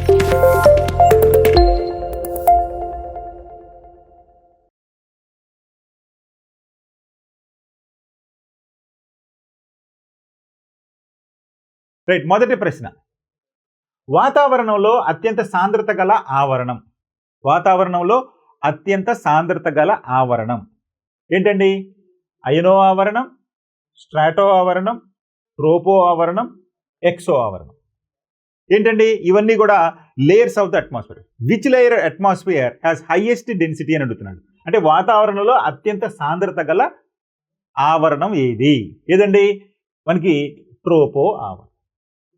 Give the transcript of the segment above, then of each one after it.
Right, మొదటి ప్రశ్న. వాతావరణంలో అత్యంత సాంద్రత గల ఆవరణం. వాతావరణంలో అత్యంత సాంద్రత గల ఆవరణం ఏంటండి? అయనో ఆవరణం, స్ట్రాటో ఆవరణం, ట్రోపో ఆవరణం, ఎక్సో ఆవరణం. ఏంటండి ఇవన్నీ కూడా layers of the atmosphere. Which layer atmosphere has highest density అని అడుగుతున్నాడు. అంటే వాతావరణంలో అత్యంత సాంద్రత గల ఆవరణం ఏదండి? మనకి ట్రోపో ఆవరణం.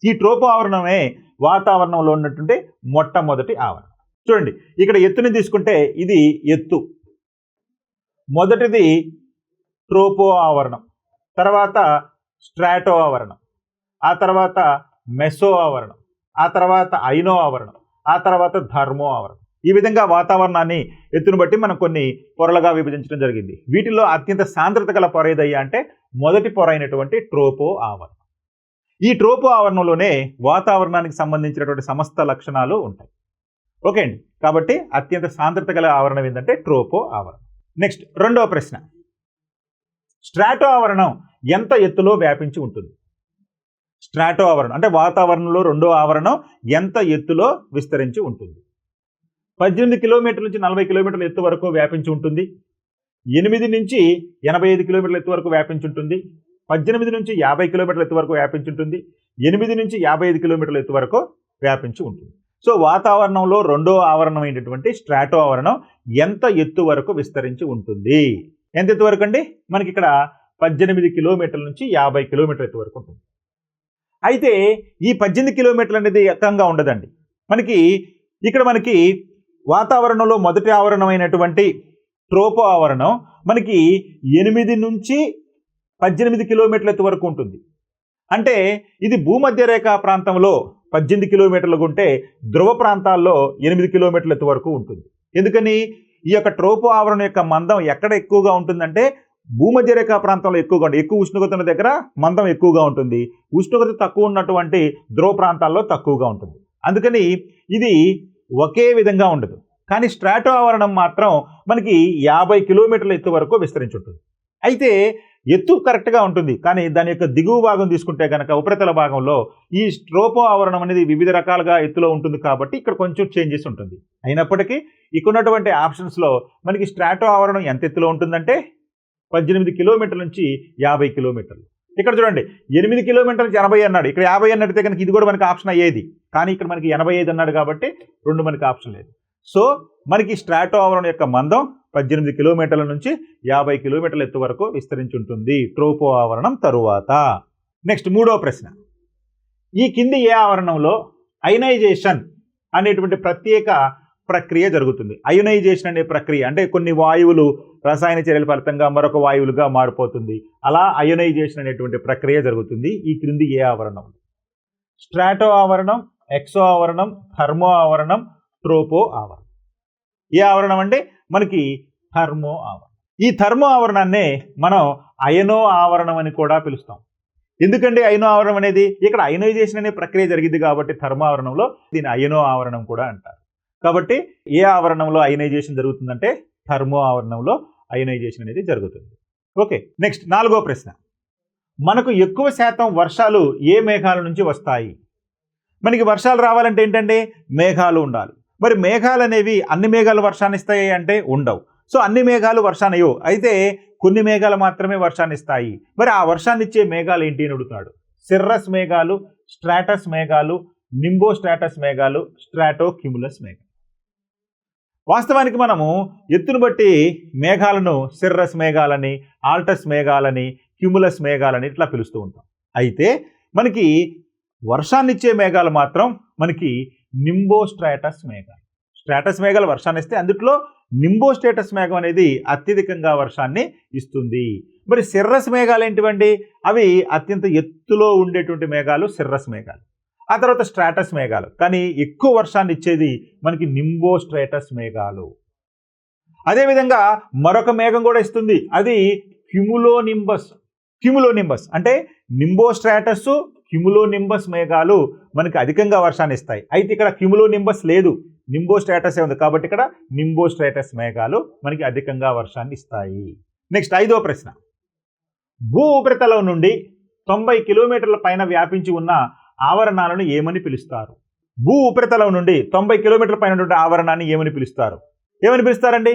ఈ ట్రోపో ఆవరణమే వాతావరణంలో ఉన్నటువంటి మొట్టమొదటి ఆవరణం. చూడండి, ఇక్కడ ఎత్తుని తీసుకుంటే ఇది ఎత్తు. మొదటిది ట్రోపో ఆవరణం, తర్వాత స్ట్రాటో ఆవరణం, ఆ తర్వాత మెసో ఆవరణం, ఆ తర్వాత ఐనో ఆవరణం, ఆ తర్వాత థర్మో ఆవరణం. ఈ విధంగా వాతావరణాన్ని ఎత్తును బట్టి మనం కొన్ని పొరలుగా విభజించడం జరిగింది. వీటిలో అత్యంత సాంద్రత గల పొర ఏదయ్యా అంటే మొదటి పొర అయినటువంటి ట్రోపో ఆవరణం. ఈ ట్రోపో ఆవరణంలోనే వాతావరణానికి సంబంధించినటువంటి సమస్త లక్షణాలు ఉంటాయి. ఓకే అండి, కాబట్టి అత్యంత సాంద్రత గల ఆవరణం ఏంటంటే ట్రోపో ఆవరణం. నెక్స్ట్ రెండవ ప్రశ్న. స్ట్రాటో ఆవరణం ఎంత ఎత్తులో వ్యాపించి ఉంటుంది? స్ట్రాటో ఆవరణం అంటే వాతావరణంలో రెండో ఆవరణం ఎంత ఎత్తులో విస్తరించి ఉంటుంది? 18 కిలోమీటర్ల నుంచి 40 కిలోమీటర్ల ఎత్తు వరకు వ్యాపించి ఉంటుంది. 8 నుంచి 85 కిలోమీటర్ల ఎత్తు వరకు వ్యాపించి ఉంటుంది. 18 నుంచి 50 కిలోమీటర్ల ఎత్తు వరకు వ్యాపించి ఉంటుంది. 8 నుంచి 55 కిలోమీటర్ల ఎత్తు వరకు వ్యాపించి ఉంటుంది. సో వాతావరణంలో రెండో ఆవరణం అయినటువంటి స్ట్రాటో ఆవరణం ఎంత ఎత్తు వరకు విస్తరించి ఉంటుంది? ఎంత ఎత్తు వరకు అండి? మనకి ఇక్కడ 18 కిలోమీటర్ల నుంచి 50 కిలోమీటర్ల ఎత్తు వరకు ఉంటుంది. అయితే ఈ 18 కిలోమీటర్లు అనేది ఎక్కంగా ఉండదండి. మనకి వాతావరణంలో మొదటి ఆవరణమైనటువంటి ట్రోపో ఆవరణం మనకి 8 నుంచి 18 కిలోమీటర్ల ఎత్తు వరకు ఉంటుంది. అంటే ఇది భూమధ్య రేఖ ప్రాంతంలో 18 కిలోమీటర్లు ఉంటే ధ్రువ ప్రాంతాల్లో 8 కిలోమీటర్ల ఎత్తు వరకు ఉంటుంది. ఎందుకని? ఈ యొక్క ట్రోపో ఆవరణం యొక్క మందం ఎక్కడ ఎక్కువగా ఉంటుందంటే భూమధ్య రేఖ ప్రాంతంలో ఎక్కువగా ఉంటుంది. ఎక్కువ ఉష్ణోగ్రత ఉన్న దగ్గర మందం ఎక్కువగా ఉంటుంది. ఉష్ణోగ్రత తక్కువ ఉన్నటువంటి ధ్రువ ప్రాంతాల్లో తక్కువగా ఉంటుంది. అందుకని ఇది ఒకే విధంగా ఉండదు. కానీ స్ట్రాటో ఆవరణం మాత్రం మనకి 50 కిలోమీటర్ల ఎత్తు వరకు విస్తరించి ఉంటుంది. అయితే ఎత్తు కరెక్ట్గా ఉంటుంది, కానీ దాని యొక్క దిగువ భాగం తీసుకుంటే కనుక ఉపరితల భాగంలో ఈ ట్రోపో ఆవరణం అనేది వివిధ రకాలుగా ఎత్తులో ఉంటుంది కాబట్టి ఇక్కడ కొంచెం చేంజెస్ ఉంటుంది. అయినప్పటికీ ఇక్కడ ఉన్నటువంటి ఆప్షన్స్లో మనకి స్ట్రాటో ఆవరణం ఎంత ఎత్తులో ఉంటుందంటే 18 కిలోమీటర్ల నుంచి 50 కిలోమీటర్లు. ఇక్కడ చూడండి 8 కిలోమీటర్ల నుంచి 80 అన్నాడు. ఇక్కడ 50 అన్నట్టు కనుక ఇది కూడా మనకి ఆప్షన్ అయ్యేది. కానీ ఇక్కడ మనకి 85 అన్నాడు కాబట్టి 2 మనకి ఆప్షన్ లేదు. సో మనకి స్ట్రాటో ఆవరణం యొక్క మందం 18 కిలోమీటర్ల నుంచి 50 కిలోమీటర్ల ఎత్తు వరకు విస్తరించి ఉంటుంది ట్రోపో ఆవరణం తరువాత. నెక్స్ట్ మూడవ ప్రశ్న. ఈ కింది ఏ ఆవరణంలో అయనైజేషన్ అనేటువంటి ప్రత్యేక ప్రక్రియ జరుగుతుంది? అయోనైజేషన్ అనే ప్రక్రియ అంటే కొన్ని వాయువులు రసాయన చర్యల ఫలితంగా మరొక వాయువులుగా మారిపోతుంది. అలా అయోనైజేషన్ అనేటువంటి ప్రక్రియ జరుగుతుంది ఈ క్రింది ఏ ఆవరణం? స్ట్రాటో ఆవరణం, ఎక్సో ఆవరణం, థర్మో ఆవరణం, ట్రోపో ఆవరణం. ఏ ఆవరణం అంటే మనకి థర్మో ఆవరణం. ఈ థర్మో ఆవరణాన్నే మనం అయనో ఆవరణం అని కూడా పిలుస్తాం. ఎందుకంటే అయనో ఆవరణం అనేది ఇక్కడ అయోనైజేషన్ అనే ప్రక్రియ జరిగింది కాబట్టి థర్మో ఆవరణంలో దీన్ని అయనో ఆవరణం కూడా అంటారు. కాబట్టి ఏ ఆవరణంలో అయోనైజేషన్ జరుగుతుందంటే థర్మో ఆవరణంలో అయోనైజేషన్ అనేది జరుగుతుంది. ఓకే, నెక్స్ట్ నాలుగో ప్రశ్న. మనకు ఎక్కువ శాతం వర్షాలు ఏ మేఘాల నుంచి వస్తాయి? మనకి వర్షాలు రావాలంటే ఏంటంటే మేఘాలు ఉండాలి. మరి మేఘాలు అనేవి అన్ని మేఘాలు వర్షాన్ని ఇస్తాయి అంటే ఉండవు. సో అన్ని మేఘాలు వర్షాన్ని ఇవ్వవు. అయితే కొన్ని మేఘాలు మాత్రమే వర్షాన్ని ఇస్తాయి. మరి ఆ వర్షాన్ని ఇచ్చే మేఘాలు ఏంటి అని అడుగుతున్నాడు. సిర్రస్ మేఘాలు, స్ట్రాటస్ మేఘాలు, నింబో స్ట్రాటస్ మేఘాలు, స్ట్రాటో క్యూములస్ మేఘాలు. వాస్తవానికి మనము ఎత్తును బట్టి మేఘాలను సిర్రస్ మేఘాలని, ఆల్టస్ మేఘాలని, క్యూములస్ మేఘాలని ఇట్లా పిలుస్తూ ఉంటాం. అయితే మనకి వర్షాన్ని ఇచ్చే మేఘాలు మాత్రం మనకి నింబో స్ట్రాటస్ మేఘాలు. స్ట్రాటస్ మేఘాలు వర్షాన్ని ఇస్తే అందులో నింబో స్ట్రాటస్ మేఘం అనేది అత్యధికంగా వర్షాన్ని ఇస్తుంది. మరి సిర్రస్ మేఘాలు ఏంటివండి? అవి అత్యంత ఎత్తులో ఉండేటువంటి మేఘాలు సిర్రస్ మేఘాలు. ఆ తర్వాత స్ట్రాటస్ మేఘాలు, కానీ ఎక్కువ వర్షాన్ని ఇచ్చేది మనకి నింబో స్ట్రాటస్ మేఘాలు. అదేవిధంగా మరొక మేఘం కూడా ఇస్తుంది, అది క్యుములోనింబస్. క్యుములోనింబస్ అంటే నింబో స్ట్రాటస్, క్యుములోనింబస్ మేఘాలు మనకి అధికంగా వర్షాన్ని ఇస్తాయి. అయితే ఇక్కడ క్యుములోనింబస్ లేదు, నింబో స్ట్రాటస్ ఉంది, కాబట్టి ఇక్కడ నింబో స్ట్రాటస్ మేఘాలు మనకి అధికంగా వర్షాన్ని ఇస్తాయి. నెక్స్ట్ 5వ ప్రశ్న, భూ ఉపరితలం నుండి 90 కిలోమీటర్ల పైన వ్యాపించి ఉన్న ఆవరణాలను ఏమని పిలుస్తారు? భూ ఉపరితలం నుండి 90 కిలోమీటర్ల పైన ఉన్న ఆవరణాన్ని ఏమని పిలుస్తారు? ఏమని పిలుస్తారండి?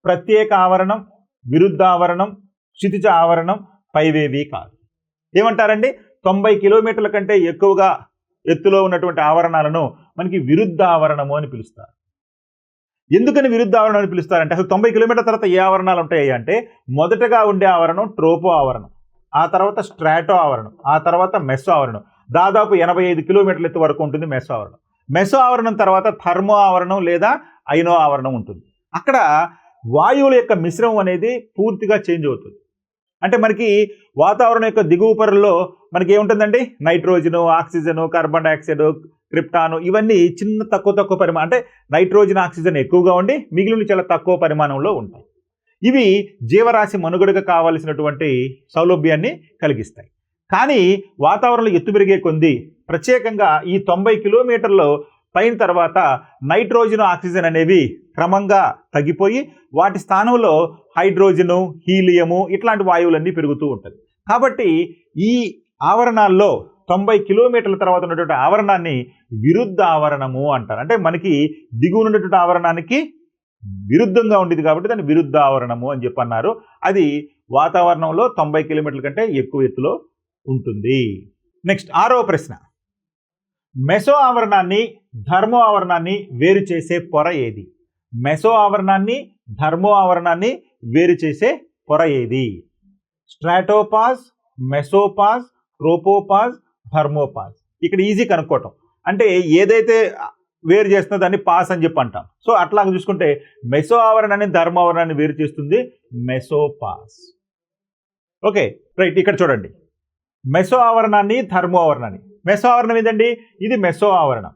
ప్రత్యేక ఆవరణం, విరుద్ధ ఆవరణం, క్షితిజ ఆవరణం, పైవేవి కాదు. ఏమంటారండి? 90 కిలోమీటర్ల కంటే ఎక్కువగా ఎత్తులో ఉన్నటువంటి ఆవరణాలను మనకి విరుద్ధ ఆవరణము అని పిలుస్తారు. ఎందుకని విరుద్ధ ఆవరణం అని పిలుస్తారంటే, అసలు 90 కిలోమీటర్ల తర్వాత ఏ ఆవరణాలు ఉంటాయి అంటే, మొదటగా ఉండే ఆవరణం ట్రోపో ఆవరణం, ఆ తర్వాత స్ట్రాటో ఆవరణం, ఆ తర్వాత మెసో ఆవరణం. దాదాపు 85 కిలోమీటర్ల ఎత్తు వరకు ఉంటుంది మెసో ఆవరణం. మెసో ఆవరణం తర్వాత థర్మో ఆవరణం లేదా ఐనో ఆవరణం ఉంటుంది. అక్కడ వాయువుల యొక్క మిశ్రమం అనేది పూర్తిగా చేంజ్ అవుతుంది. అంటే మనకి వాతావరణం యొక్క దిగువ పొరల్లో మనకి ఏముంటుందండి? నైట్రోజను, ఆక్సిజను, కార్బన్ డైఆక్సైడ్, క్రిప్టాను, ఇవన్నీ చిన్న తక్కువ పరిమాణం, అంటే నైట్రోజన్, ఆక్సిజన్ ఎక్కువగా ఉండి మిగిలిన చాలా తక్కువ పరిమాణంలో ఉంటాయి. ఇవి జీవరాశి మనుగడగా కావాల్సినటువంటి సౌలభ్యాన్ని కలిగిస్తాయి. కానీ వాతావరణంలో ఎత్తు పెరిగే కొద్దీ, ప్రత్యేకంగా ఈ 90 కిలోమీటర్ల పైన తర్వాత నైట్రోజన్, ఆక్సిజన్ అనేవి క్రమంగా తగ్గిపోయి వాటి స్థానంలో హైడ్రోజను, హీలియము ఇట్లాంటి వాయువులన్నీ పెరుగుతూ ఉంటుంది. కాబట్టి ఈ ఆవరణాల్లో 90 కిలోమీటర్ల తర్వాత ఉన్నటువంటి ఆవరణాన్ని విరుద్ధ ఆవరణము అంటారు. అంటే మనకి దిగువ ఉన్నటువంటి ఆవరణానికి విరుద్ధంగా ఉండేది కాబట్టి దాన్ని విరుద్ధ ఆవరణము అని చెప్పి అన్నారు. అది వాతావరణంలో 90 కిలోమీటర్ల కంటే ఎక్కువ ఎత్తులో ఉంటుంది. నెక్స్ట్ 6వ ప్రశ్న, మెసో ఆవరణాన్ని, థర్మో ఆవరణాన్ని వేరు చేసే పొర ఏది? మెసో ఆవరణాన్ని, థర్మో ఆవరణాన్ని వేరు చేసే పొర ఏది? Stratopause, మెసోపాజ్, tropopause, థర్మోపాజ్. ఇక్కడ ఈజీ కనుక్కోవటం. అంటే ఏదైతే వేరు చేస్తుందో దాన్ని పాస్ అని చెప్పి అంటాం. సో అట్లాగ చూసుకుంటే మెసో ఆవరణాన్ని, థర్మో ఆవరణాన్ని వేరు చేస్తుంది మెసోపాజ్. Okay right. ఇక్కడ చూడండి, మెసో ఆవరణాన్ని, థర్మో ఆవరణాన్ని. మెసో ఆవరణం ఏదండి? ఇది మెసో ఆవరణం.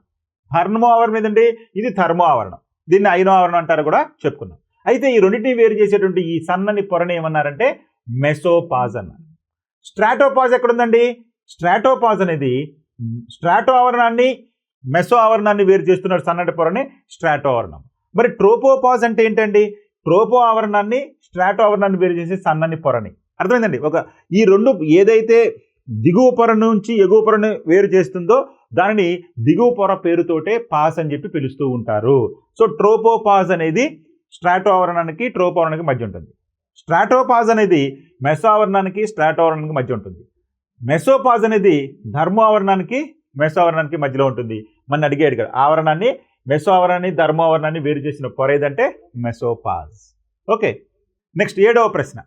థర్మో ఆవరణం ఏదండి? ఇది థర్మో ఆవరణం. దీన్ని ఐనో ఆవరణం అంటారు కూడా చెప్పుకున్నాం. అయితే ఈ రెండింటిని వేరు చేసేటువంటి ఈ సన్నని పొరని ఏమన్నారంటే మెసోపాజ్ అన్నారు. స్ట్రాటోపాజ్ ఎక్కడుందండి? స్ట్రాటోపాజ్ అనేది స్ట్రాటో ఆవరణాన్ని, మెసో ఆవరణాన్ని వేరు చేస్తున్న సన్నటి పొరని స్ట్రాటో ఆవరణం. మరి ట్రోపోపాజ్ అంటే ఏంటండి? ట్రోపో ఆవరణాన్ని, స్ట్రాటో ఆవరణాన్ని వేరు చేసే సన్నని పొరని. అర్థమైందండి? ఈ రెండు ఏదైతే దిగువ పొర నుంచి ఎగువ పొరను వేరు చేస్తుందో దానిని దిగువ పొర పేరుతోటే పాస్ అని చెప్పి పిలుస్తూ ఉంటారు. సో ట్రోపోపాజ్ అనేది స్ట్రాటో ఆవరణానికి, ట్రోపో ఆవరణానికి మధ్య ఉంటుంది. స్ట్రాటోపాజ్ అనేది మెసో ఆవరణానికి, స్ట్రాటో ఆవరణానికి మధ్య ఉంటుంది. మెసోపాజ్ అనేది ధర్మో ఆవరణానికి, మెసో ఆవరణానికి మధ్యలో ఉంటుంది. మన అడిగాడు కదా, ఆవరణాన్ని, మెసో ఆవరణాన్ని, ధర్మో ఆవరణాన్ని వేరు చేసిన పొర ఏదంటే మెసోపాజ్. ఓకే. నెక్స్ట్ 7వ ప్రశ్న,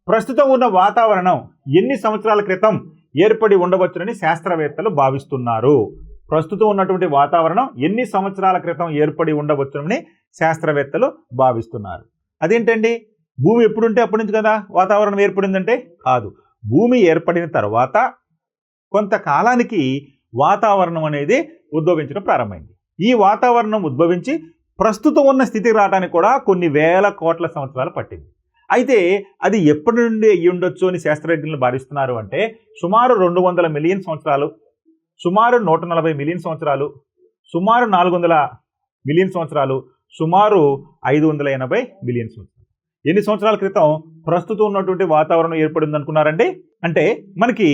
ప్రస్తుతం ఉన్న వాతావరణం ఎన్ని సంవత్సరాల క్రితం ఏర్పడి ఉండవచ్చునని శాస్త్రవేత్తలు భావిస్తున్నారు? ప్రస్తుతం ఉన్నటువంటి వాతావరణం ఎన్ని సంవత్సరాల క్రితం ఏర్పడి ఉండవచ్చునని శాస్త్రవేత్తలు భావిస్తున్నారు. అదేంటండి? భూమి ఎప్పుడుంటే అప్పటి నుంచి కదా వాతావరణం ఏర్పడిందంటే కాదు. భూమి ఏర్పడిన తర్వాత కొంతకాలానికి వాతావరణం అనేది ఉద్భవించడం ప్రారంభమైంది. ఈ వాతావరణం ఉద్భవించి ప్రస్తుతం ఉన్న స్థితికి రావడానికి కూడా కొన్ని వేల కోట్ల సంవత్సరాలు పట్టింది. అయితే అది ఎప్పటి నుండి అయ్యి ఉండొచ్చు అని శాస్త్రజ్ఞులు భావిస్తున్నారు అంటే సుమారు 200 మిలియన్ సంవత్సరాలు, సుమారు 140 మిలియన్ సంవత్సరాలు, సుమారు 400 మిలియన్ సంవత్సరాలు, సుమారు 580 మిలియన్ సంవత్సరాలు. ఎన్ని సంవత్సరాల క్రితం ప్రస్తుతం ఉన్నటువంటి వాతావరణం ఏర్పడింది అనుకున్నారండి? అంటే మనకి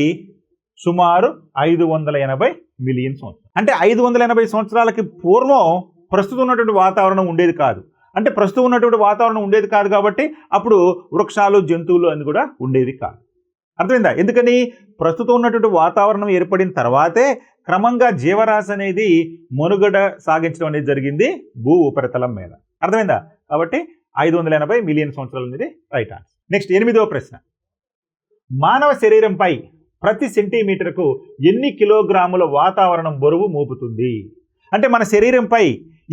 సుమారు 580 మిలియన్ సంవత్సరాలు. అంటే 580 సంవత్సరాలకి పూర్వం ప్రస్తుతం ఉన్నటువంటి వాతావరణం ఉండేది కాదు. అంటే ప్రస్తుతం ఉన్నటువంటి వాతావరణం ఉండేది కాదు కాబట్టి అప్పుడు వృక్షాలు, జంతువులు అని కూడా ఉండేది కాదు. అర్థమైందా? ఎందుకని? ప్రస్తుతం ఉన్నటువంటి వాతావరణం ఏర్పడిన తర్వాతే క్రమంగా జీవరాశి అనేది మనుగడ సాగించడం అనేది జరిగింది భూ ఉపరితలం మీద. అర్థమైందా? కాబట్టి 580 మిలియన్ సంవత్సరాలు అనేది రైట్ ఆన్సర్. నెక్స్ట్ 8వ ప్రశ్న, మానవ శరీరంపై ప్రతి సెంటీమీటర్కు ఎన్ని కిలోగ్రాముల వాతావరణం బరువు మోపుతుంది? అంటే మన శరీరంపై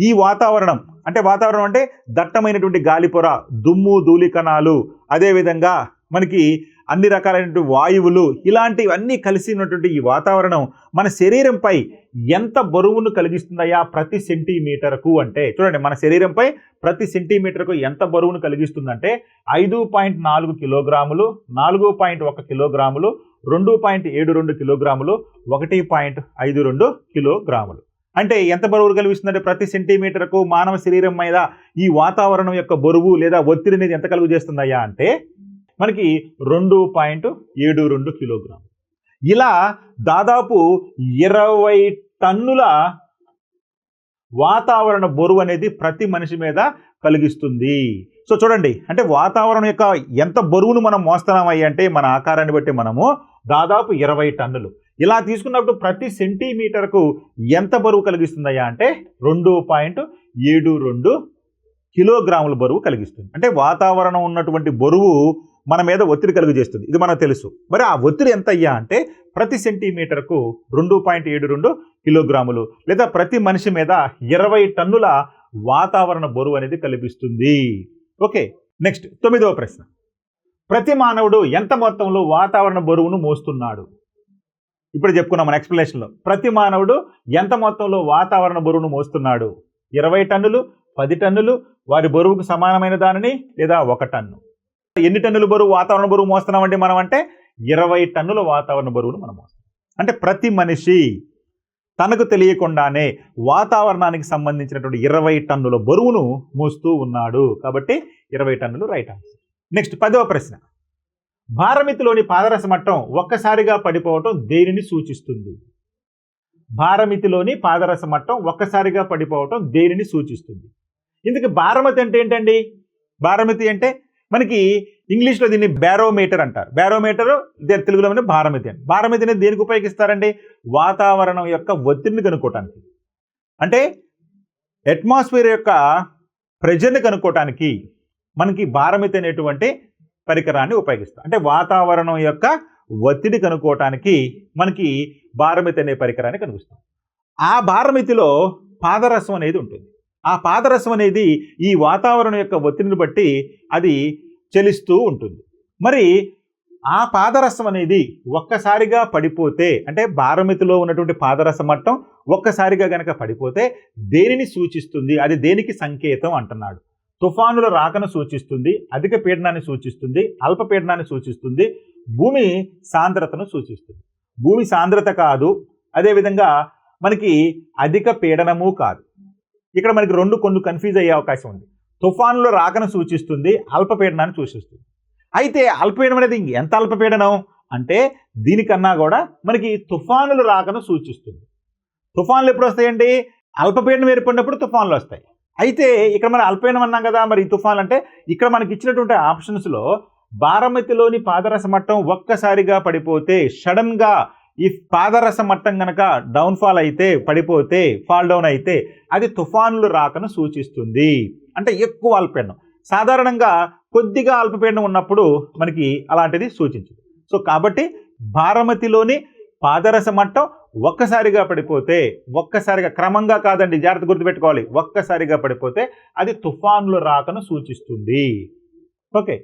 ఈ వాతావరణం అంటే దట్టమైనటువంటి గాలిపొర, దుమ్ము, ధూళికణాలు, అదేవిధంగా మనకి అన్ని రకాలైనటువంటి వాయువులు, ఇలాంటివన్నీ కలిసి ఉన్నటువంటి ఈ వాతావరణం మన శరీరంపై ఎంత బరువును కలిగిస్తుందయా ప్రతి సెంటీమీటర్కు అంటే? చూడండి, మన శరీరంపై ప్రతి సెంటీమీటర్కు ఎంత బరువును కలిగిస్తుందంటే 5.4 కిలోగ్రాములు, 4.1 కిలోగ్రాములు, 2.72 కిలోగ్రాములు, 1.52 కిలోగ్రాములు. అంటే ఎంత బరువు కలిగిస్తుందంటే ప్రతి సెంటీమీటర్కు మానవ శరీరం మీద ఈ వాతావరణం యొక్క బరువు లేదా ఒత్తిడి అనేది ఎంత కలుగు చేస్తుందయ్యా అంటే మనకి 2.72 కిలోగ్రాములు. ఇలా దాదాపు 20 టన్నుల వాతావరణ బరువు అనేది ప్రతి మనిషి మీద కలిగిస్తుంది. సో చూడండి, అంటే వాతావరణం యొక్క ఎంత బరువును మనం మోస్తున్నామయ్యి అంటే మన ఆకారాన్ని బట్టి మనము దాదాపు 20 టన్నులు. ఇలా తీసుకున్నప్పుడు ప్రతి సెంటీమీటర్కు ఎంత బరువు కలిగిస్తుందయ్యా అంటే 2.72 కిలోగ్రాముల బరువు కలిగిస్తుంది. అంటే వాతావరణం ఉన్నటువంటి బరువు మన మీద ఒత్తిడి కలుగజేస్తుంది, ఇది మనకు తెలుసు. మరి ఆ ఒత్తిడి ఎంత అయ్యా అంటే ప్రతి సెంటీమీటర్కు 2.72 కిలోగ్రాములు లేదా ప్రతి మనిషి మీద 20 టన్నుల వాతావరణ బరువు అనేది కల్పిస్తుంది. ఓకే, నెక్స్ట్ 9వ ప్రశ్న. ప్రతి మానవుడు ఎంత మొత్తంలో వాతావరణ బరువును మోస్తున్నాడు? ఇప్పుడు చెప్పుకున్నాం మన ఎక్స్ప్లెనేషన్లో. ప్రతి మానవుడు ఎంత మొత్తంలో వాతావరణ బరువును మోస్తున్నాడు? 20 టన్నులు, 10 టన్నులు, వారి బరువుకు సమానమైన దానిని, లేదా 1 టన్ను. ఎన్ని టన్నుల బరువు వాతావరణ బరువు మోస్తున్నామండి మనం అంటే 20 టన్నుల వాతావరణ బరువును మనం మోస్తాం. అంటే ప్రతి మనిషి తనకు తెలియకుండానే వాతావరణానికి సంబంధించినటువంటి 20 టన్నుల బరువును మోస్తూ ఉన్నాడు. కాబట్టి 20 టన్నులు రైట్ ఆన్సర్. నెక్స్ట్ 10వ ప్రశ్న. భారమితిలోని పాదరస మట్టం ఒక్కసారిగా పడిపోవటం దేనిని సూచిస్తుంది? భారమితిలోని పాదరస మట్టం ఒక్కసారిగా పడిపోవటం దేనిని సూచిస్తుంది? ఇందుకు భారమితి అంటే ఏంటండి? భారమితి అంటే మనకి ఇంగ్లీష్లో దీన్ని బ్యారోమీటర్ అంటారు. బ్యారోమీటర్ తెలుగులో భారమితి అని. భారమితి అనేది దేనికి ఉపయోగిస్తారండి? వాతావరణం యొక్క ఒత్తిడిని కనుక్కోవటానికి, అంటే అట్మాస్ఫియర్ యొక్క ప్రెజర్ని కనుక్కోవటానికి మనకి భారమితి అనేటువంటి పరికరాన్ని ఉపయోగిస్తాం. అంటే వాతావరణం యొక్క ఒత్తిడి కనుక్కోవటానికి మనకి భారమితి అనే పరికరాన్ని కనుగొస్తాం. ఆ భారమితిలో పాదరసం అనేది ఉంటుంది. ఆ పాదరసం అనేది ఈ వాతావరణం యొక్క ఒత్తిడిని బట్టి అది చలిస్తూ ఉంటుంది. మరి ఆ పాదరసం అనేది ఒక్కసారిగా పడిపోతే, అంటే భారమితిలో ఉన్నటువంటి పాదరస మట్టం ఒక్కసారిగా గనక పడిపోతే దేనిని సూచిస్తుంది? అది దేనికి సంకేతం అంటున్నాడు? తుఫానుల రాకను సూచిస్తుంది, అధిక పీడనాన్ని సూచిస్తుంది, అల్పపీడనాన్ని సూచిస్తుంది, భూమి సాంద్రతను సూచిస్తుంది. భూమి సాంద్రత కాదు, అదేవిధంగా మనకి అధిక పీడనము కాదు. ఇక్కడ మనకి కొన్ని కన్ఫ్యూజ్ అయ్యే అవకాశం ఉంది. తుఫానుల రాకను సూచిస్తుంది, అల్పపీడనాన్ని సూచిస్తుంది. అయితే అల్పపీడనం అనేది ఎంత అల్పపీడనం అంటే దీనికన్నా కూడా మనకి తుఫానుల రాకను సూచిస్తుంది. తుఫానులు ఎప్పుడు వస్తాయండి? అల్పపీడనం ఏర్పడినప్పుడు తుఫానులు వస్తాయి. అయితే ఇక్కడ మనం అల్పపీడనం అన్నాం కదా, మరి ఈ తుఫాన్లు అంటే ఇక్కడ మనకి ఇచ్చినటువంటి ఆప్షన్స్లో భారమితిలోని పాదరస మట్టం ఒక్కసారిగా పడిపోతే, సడన్గా ఈ పాదరస మట్టం కనుక డౌన్ఫాల్ అయితే, పడిపోతే, ఫాల్ డౌన్ అయితే అది తుఫానులు రాకను సూచిస్తుంది. అంటే ఎక్కువ అల్పపీడనం. సాధారణంగా కొద్దిగా అల్పపీడనం ఉన్నప్పుడు మనకి అలాంటిది సూచించదు. సో కాబట్టి భారమితిలోని పాదరస మట్టం ఒక్కసారిగా పడిపోతే, ఒక్కసారిగా, క్రమంగా కాదండి, జాగ్రత్త గుర్తుపెట్టుకోవాలి, ఒక్కసారిగా పడిపోతే అది తుఫానుల రాకను సూచిస్తుంది. ఓకే.